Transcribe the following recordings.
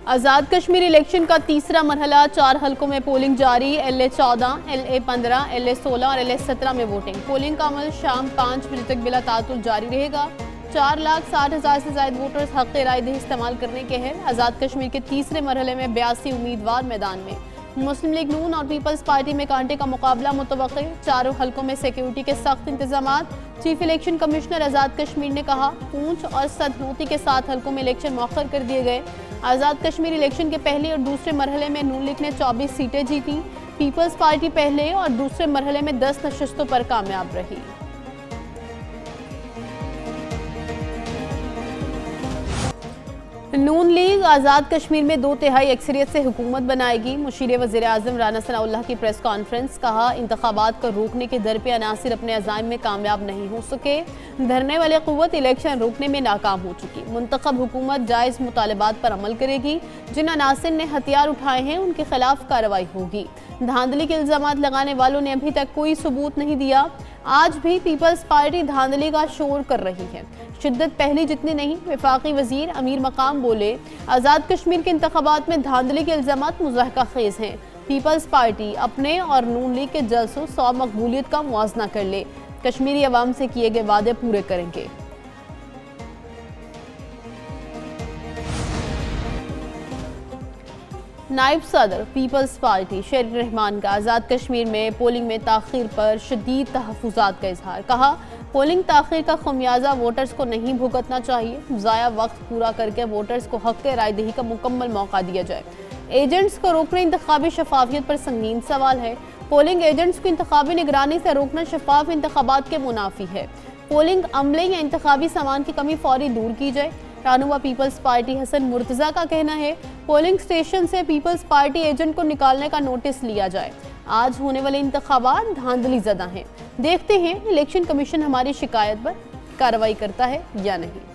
Azad Kashmir election का तीसरा मरहला, 4 हलकों में पोलिंग जारी। LA 14, LA 15, LA 16 और LA 17 में वोटिंग। पोलिंग का अमल शाम 5 बजे तक बिला तातुल जारी रहेगा। 4,60,000 से ज्यादा वोटर्स हक़ राय दही इस्तेमाल करने के हैं। आज़ाद कश्मीर के तीसरे मरहले में 82 उम्मीदवार मैदान में। मुस्लिम लीग नून और पीपल्स पार्टी में कांटे का मुकाबला मुतवक्किल। चारों हलकों में सिक्योरिटी के सख्त इंतजाम। Chief election commissioner Azad Kashmir ने कहा, पूंछ और सदनोती के 7 हलकों में इलेक्शन मौखर कर दिए गए। आज़ाद कश्मीर इलेक्शन के पहले और दूसरे मरहले में नून लीग ने 24 सीटें जीती। पीपल्स पार्टी पहले और दूसरे मरहले में 10 नशस्तों पर कामयाब रही। नून लीग आज़ाद कश्मीर में 2/3 अक्सरियत से हुकूमत बनाएगी। मुशीर वज़ीर आज़म राना सनाउल्लाह की प्रेस कॉन्फ्रेंस। कहा, इंतखाबात को रोकने के दर पे अनासिर अपने अज़ाइम में कामयाब नहीं हो सके। धरने वाले क़ुव्वत इलेक्शन रोकने में नाकाम हो चुकी। मुंतखब हुकूमत जायज़ मुतालबात पर अमल करेगी। जिन अनासिर ने हथियार उठाए हैं उनके खिलाफ कार्रवाई होगी। धांधली के इल्ज़ामात लगाने वालों ने अभी तक कोई सबूत नहीं दिया। आज भी पीपल्स पार्टी धांधली का शोर कर रही है। शिद्दत पहली जितनी नहीं। वफाकी वजीर अमीर मकाम बोले, आज़ाद कश्मीर के इंतखाबात में धांधली के इल्ज़ामात मुज़ाहिका खेज हैं। पीपल्स पार्टी अपने और नून लीग के जलसों सौ मकबूलियत का मुआवजा कर ले। कश्मीरी अवाम से किए गए वादे पूरे करेंगे। नायब सदर पीपल्स पार्टी शेर रहमान का आज़ाद कश्मीर में पोलिंग में ताख़ीर पर शदीद तहफ़्फ़ुज़ात का इजहार। कहा, पोलिंग ताख़ीर का खमियाजा वोटर्स को नहीं भुगतना चाहिए। ज़ाया वक्त पूरा करके वोटर्स को हक़ राय दही का मुकम्मल मौका दिया जाए। एजेंट्स को रोकना इंतखाबी शफाफियत पर संगीन सवाल है। पोलिंग एजेंट्स को इंतखाबी निगरानी से रोकना शफाफ इंतखाबात के मुनाफी है। पोलिंग अमले या इंतखाबी सामान की कमी फौरी दूर की जाए। रहनुमा पीपल्स पार्टी हसन मुर्तज़ा का कहना है, पोलिंग स्टेशन से पीपल्स पार्टी एजेंट को निकालने का नोटिस लिया जाए। आज होने वाले इंतखाबात धांधली ज़दा हैं। देखते हैं इलेक्शन कमीशन हमारी शिकायत पर कार्रवाई करता है या नहीं।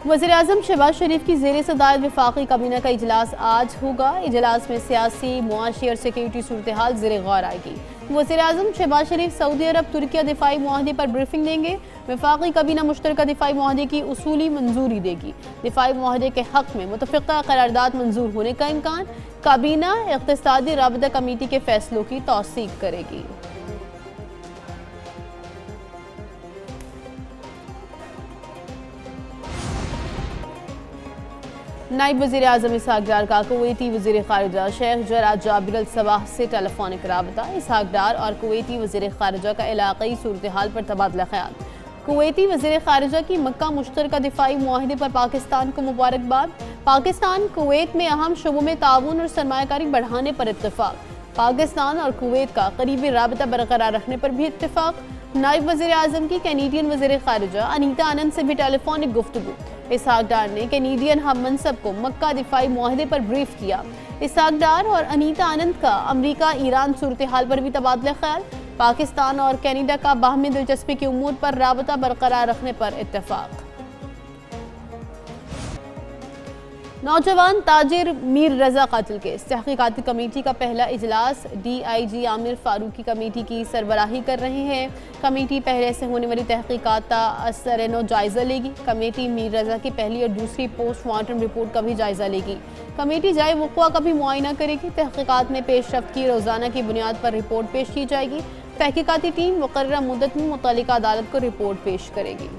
वज़ीर-ए-आज़म शहबाज शरीफ की ज़ेर सदारत वफाकी काबीना का इजलास आज होगा। इजलास में सियासी, मुआशी और सिक्योरिटी सूरत हाल ज़ेर गौर आएगी। वज़ीर-ए-आज़म शहबाज शरीफ सऊदी अरब तुर्किया दिफाई मुआहदे पर ब्रीफिंग देंगे। वफाकी काबीना मुश्तरका दिफाई मुआहदे की उसूली मंजूरी देगी। दिफाई मुआहदे के हक़ में मुतफ़िक़ा करारदाद मंजूर होने का इम्कान। काबीना इक़्तिसादी राबिता कमेटी के फैसलों की तौसीक़ करेगी। नायब वज़ीर आज़म इसहाक़ डार का कुवैती वज़ीर ख़ारिजा शेख जराद जाबिर अल सबाह से टेलीफोनिक राबता। इसहाक़ डार और कुवैती वज़ीर ख़ारिजा का इलाक़ाई सूरत हाल पर तबादला ख्याल। कुवैती वज़ीर ख़ारिजा की मक्का मुश्तरका दिफाई मुआहदे पर पाकिस्तान को मुबारकबाद। पाकिस्तान कुवैत में अहम शोबों में ताउन और सरमायाकारी बढ़ाने पर इत्तेफ़ाक़। पाकिस्तान और कुवैत का करीबी राबता बरकरार रखने पर भी इत्तेफ़ाक़। नायब वज़ीर आज़म की कैनेडियन वज़ीर ख़ारिजा अनीता आनंद से भी टेलीफोनिक गुफ्तगू। इसहाक़ डार ने कैनेडियन हम मनसब को मक्का दिफाई मुआहदे पर ब्रीफ किया। इसहाक़ डार और अनीता आनंद का अमरीका ईरान सूरत हाल पर भी तबादला ख्याल। पाकिस्तान और कैनेडा का बाहमी दिलचस्पी की उमूर पर राबता बरकरार रखने पर इत्तेफ़ाक़। नौजवान ताजिर मीर रजा कातिल केस तहक़ीक़ाती कमेटी का पहला इजलास DIG आमिर फारूकी कमेटी की सरबराही कर रहे हैं। कमेटी पहले से होने वाली तहक़ीक़ात का असर-ए-नौ जायज़ा लेगी। कमेटी मीर रजा की पहली और दूसरी पोस्टमार्टम रिपोर्ट का भी जायज़ा लेगी। कमेटी जाए वक़्वा का भी मुआयना करेगी। तहक़ीक़ात में पेशरफ्त की रोज़ाना की बुनियाद पर रिपोर्ट पेश की जाएगी। तहक़ीक़ाती टीम मुक़र्ररा मुद्दत में मुतल्लिका अदालत को रिपोर्ट पेश करेगी।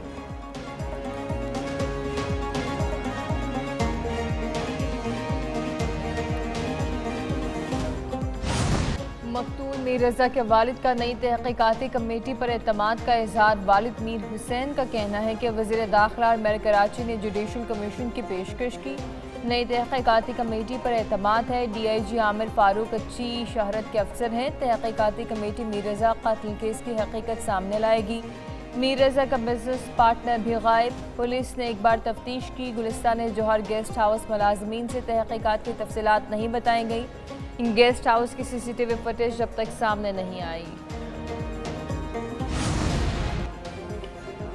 मकतूल मीर रजा के वालिद का नई तहक़ीक़ाती कमेटी पर एतमाद का इजहार। वालिद मीर हुसैन का कहना है कि वज़ीर दाखिला और मेयर कराची ने जुडिशल कमीशन की पेशकश की। नई तहक़ीक़ाती कमेटी पर एतमाद है। DIG आमिर फारूक अच्छी शहरत के अफसर हैं। तहक़ीक़ाती कमेटी मीर रजा कातिल केस की हकीकत सामने लाएगी। मीर रजा का बिजनेस पार्टनर भी गायब। पुलिस ने एक बार तफ्तीश की। गुलिस्तान जौहर गेस्ट हाउस मुलाजमीन से तहक़ीक़ात की तफसीलात नहीं बताई गई। गेस्ट हाउस की CCTV फुटेज जब तक सामने नहीं आई।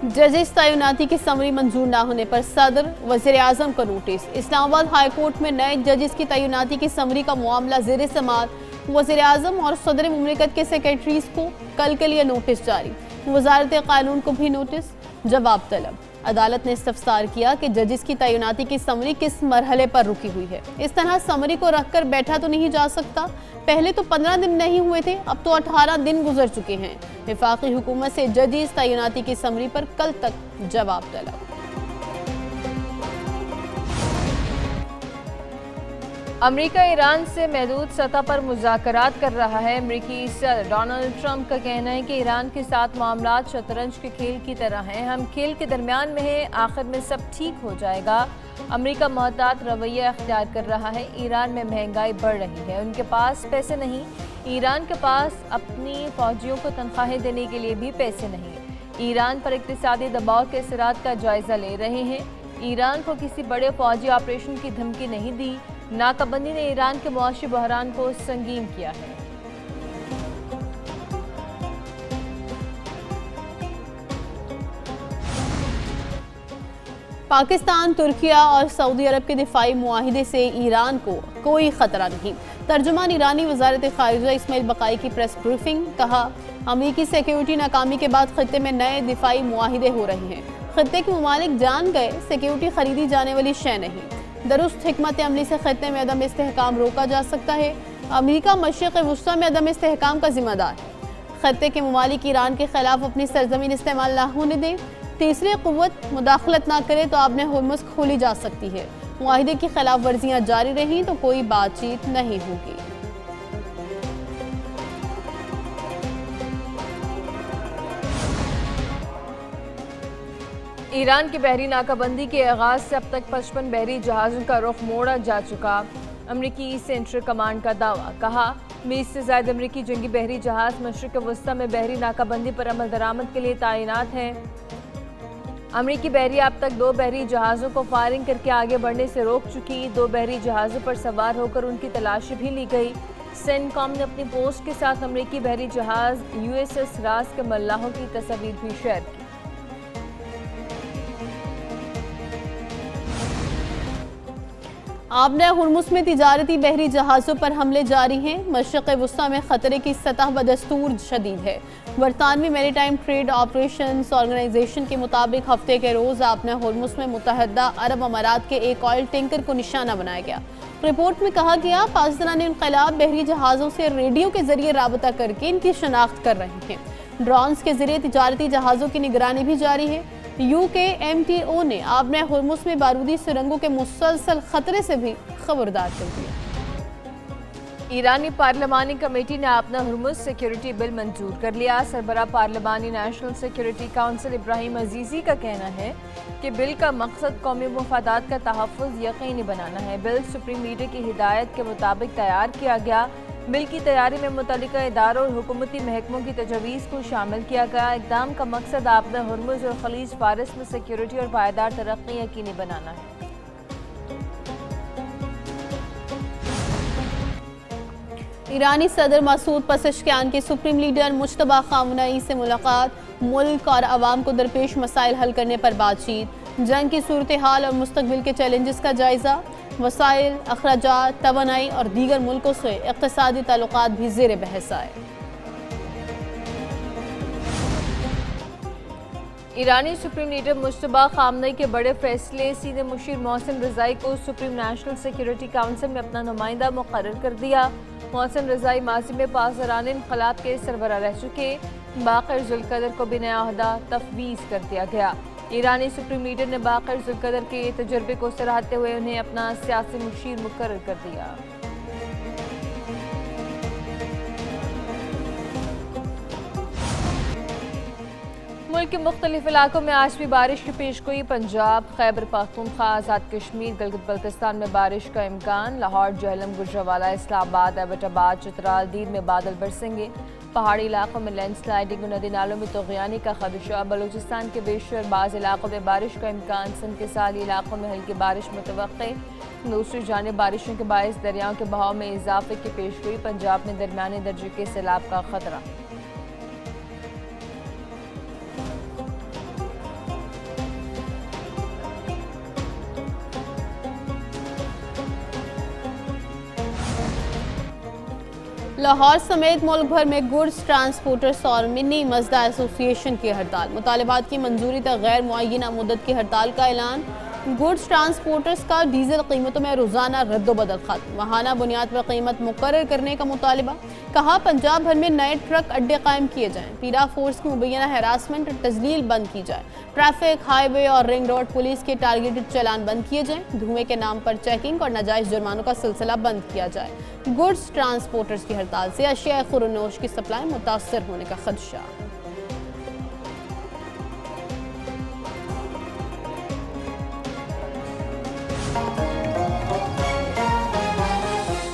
जजेस तैनाती की समरी मंजूर न होने पर सदर वज़ीर आज़म का नोटिस। इस्लामाबाद हाई कोर्ट में नए जजेस की तैनाती की समरी का मामला ज़ेर समाअत। वज़ीर आज़म और सदर मुमलिकत के सेक्रेटरीज को कल के लिए नोटिस जारी। वज़ारत कानून को भी नोटिस, जवाब तलब। अदालत ने इस्तफसार किया कि जजिस की तैनाती की समरी किस मरहले पर रुकी हुई है। इस तरह समरी को रखकर बैठा तो नहीं जा सकता। पहले तो 15 दिन नहीं हुए थे, अब तो 18 दिन गुजर चुके हैं। वफाकी हुकूमत से जजिस तैनाती की समरी पर कल तक जवाब तलब। अमेरिका ईरान से महदूद सतह पर मुज़ाकरात कर रहा है। अमेरिकी सदर डोनाल्ड ट्रंप का कहना है कि ईरान के साथ मामलात शतरंज के खेल की तरह हैं। हम खेल के दरमियान में हैं, आखिर में सब ठीक हो जाएगा। अमेरिका मोहतात रवैया अख्तियार कर रहा है। ईरान में महंगाई बढ़ रही है, उनके पास पैसे नहीं। ईरान के पास अपनी फौजियों को तनख्वाहें देने के लिए भी पैसे नहीं। ईरान पर इक्तिसादी दबाव के असरात का जायजा ले रहे हैं। ईरान को किसी बड़े फौजी ऑपरेशन की धमकी नहीं दी। नाकाबंदी ने ईरान के मुआशी बहरान को संगीन किया है। पाकिस्तान, तुर्किया और सऊदी अरब के दिफाई मुआहिदे से ईरान को कोई खतरा नहीं। तर्जुमान ईरानी वजारत खारिजा इस्माइल बकाई की प्रेस ब्रीफिंग। कहा, अमेरिकी सिक्योरिटी नाकामी के बाद खत्ते में नए दिफाई मुआहिदे हो रहे हैं। खत्ते के ममालिक जान गए सिक्योरिटी खरीदी जाने वाली शय नहीं। दुरुस्त हिकमत अमली से खत्ते में अदम इस्तेहकाम रोका जा सकता है। अमेरिका मशरिक़ वुस्ता में अदम इस्तेहकाम का जिम्मेदार है। खत्ते के ममालिक ईरान के खिलाफ अपनी सरजमीन इस्तेमाल ना होने दें। तीसरी क़ुव्वत मुदाखलत ना करे तो आपने हुर्मुज़ खोली जा सकती है। मुआहिदे की खिलाफ वर्जियाँ जारी रहीं तो कोई बातचीत नहीं होगी। ईरान की बहरी नाकाबंदी के आगाज से अब तक 55 बहरी जहाज़ों का रुख मोड़ा जा चुका। अमरीकी सेंट्रल कमांड का दावा। कहा, 20 से ज़्यादा अमरीकी जंगी बहरी जहाज़ मशरिक़ वस्ता में बहरी नाकाबंदी पर अमल दरामद के लिए तैनात हैं। अमरीकी बहरिया अब तक 2 बहरी जहाज़ों को फायरिंग करके आगे बढ़ने से रोक चुकी। 2 बहरी जहाज़ों पर सवार होकर उनकी तलाशी भी ली गई। सेंटकॉम ने अपनी पोस्ट के साथ अमरीकी बहरी जहाज़ USS रास के मल्लाहों की तस्वीर भी शेयर की। आबना हुर्मुज़ में तिजारती बहरी जहाज़ों पर हमले जारी हैं। मशरिक़ वुस्ता में ख़तरे की सतह बदस्तूर शदीद है। बरतानवी मैरीटाइम ट्रेड ऑपरेशंस ऑर्गेनाइजेशन के मुताबिक हफ्ते के रोज़ आबना हुर्मुज़ में मुत्तहदा अरब अमारात के एक ऑयल टैंकर को निशाना बनाया गया। रिपोर्ट में कहा गया, पाकिस्तानी इनक़लाब बहरी जहाज़ों से रेडियो के जरिए राबता करके इनकी शनाख्त कर रहे हैं। ड्रोन्स के जरिए तिजारती जहाज़ों की निगरानी भी जारी है। UKMTO ने आबना हुर्मुज़ में बारूदी सुरंगों के मुसलसल खतरे से भी खबरदार कर दिया। ईरानी पार्लिमानी कमेटी ने आबना हुर्मुज़ सिक्योरिटी बिल मंजूर कर लिया। सरबरा पार्लिमानी नेशनल सिक्योरिटी काउंसिल इब्राहिम अजीज़ी का कहना है कि बिल का मकसद कौमी मफादात का तहफ़्फ़ुज़ यकीनी बनाना है। बिल सुप्रीम लीडर की हिदायत के मुताबिक तैयार किया गया। बिल की तैयारी में मुतल्लिका इदारों और हुकूमती महकमों की तजवीज़ को शामिल किया गया। इक़दाम का मकसद आबना हुर्मुज़ और खलीज फारिस में सिक्योरिटी और पायदार तरक्की यकीनी बनाना है। ईरानी सदर मसूद पज़ेश्कियान की सुप्रीम लीडर मुज्तबा ख़ामेनी से मुलाकात। मुल्क और अवाम को दरपेश मसाइल हल करने पर बातचीत। जंग की सूरत हाल और मुस्तक़बिल के चैलेंजेस का जायज़ा। वसाइल, अखराजात, तवानाई और दीगर मुल्कों से इक़्तिसादी ताल्लुकात भी ज़ेर बहस आए। ईरानी सुप्रीम लीडर मुज्तबा ख़ामेनी के बड़े फैसले। सीनियर मुशीर मोहसिन रज़ाई को सुप्रीम नेशनल सिक्योरिटी काउंसिल में अपना नुमाइंदा मुक़र्रर कर दिया। मोहसिन रज़ाई माज़ी में पासदारान इनक़लाब के सरबराह रह चुके। बाक़िर ज़ुल्क़दर को भी नया ओहदा तफ़वीज़ कर दिया गया। ईरानी सुप्रीम लीडर ने बाक़िर ज़ुल्क़दर के तजुर्बे को सराहते हुए उन्हें अपना सियासी मुशीर मुक़र्रर कर दिया। मुल्क के मुख्तलिफ इलाकों में आज भी बारिश की पेशगोई। पंजाब, खैबर पख्तूनख्वा, आज़ाद कश्मीर, गिलगित बल्तिस्तान में बारिश का इम्कान। लाहौर, झेलम, गुजरांवाला, इस्लामाबाद, एबटाबाद, चित्राल, दीद में बादल बरसेंगे। पहाड़ी इलाकों में लैंडस्लाइडिंग और नदी नालों में तग़यानी का खदशा। बलूचिस्तान के बेशर बाज़ इलाकों में बारिश का इम्कान। सिंध के साली इलाकों में हल्की बारिश मुतवक्के। दूसरी जानिब बारिशों के बायस दरियाओं के बहाव में इजाफे की पेशगोई। पंजाब में दरमियाने दर्जे के सैलाब का खतरा। लाहौर समेत मुल्क भर में गुड्स ट्रांसपोर्टर्स और मिनी मजदा एसोसिएशन की हड़ताल। मुतालबात की मंजूरी तक गैर मुअय्यना मुद्दत की हड़ताल का ऐलान। गुड्स ट्रांसपोर्टर्स का डीजल कीमतों में रोजाना रद्दोबदल खत्म। माहाना बुनियाद पर कीमत मुकर्रर करने का मुतालबा। कहा पंजाब भर में नए ट्रक अड्डे कायम किए जाएं। पीरा फोर्स की मुबैना हैरासमेंट और तजलील बंद की जाए। ट्रैफिक, हाईवे और रिंग रोड पुलिस के टारगेटेड चलान बंद किए जाएं। धुएं के नाम पर चेकिंग और नाजायज जुर्मानों का सिलसिला बंद किया जाए। गुड्स ट्रांसपोर्टर्स की हड़ताल से अशिया खुरनोश की सप्लाई मुतासर होने का खदशा।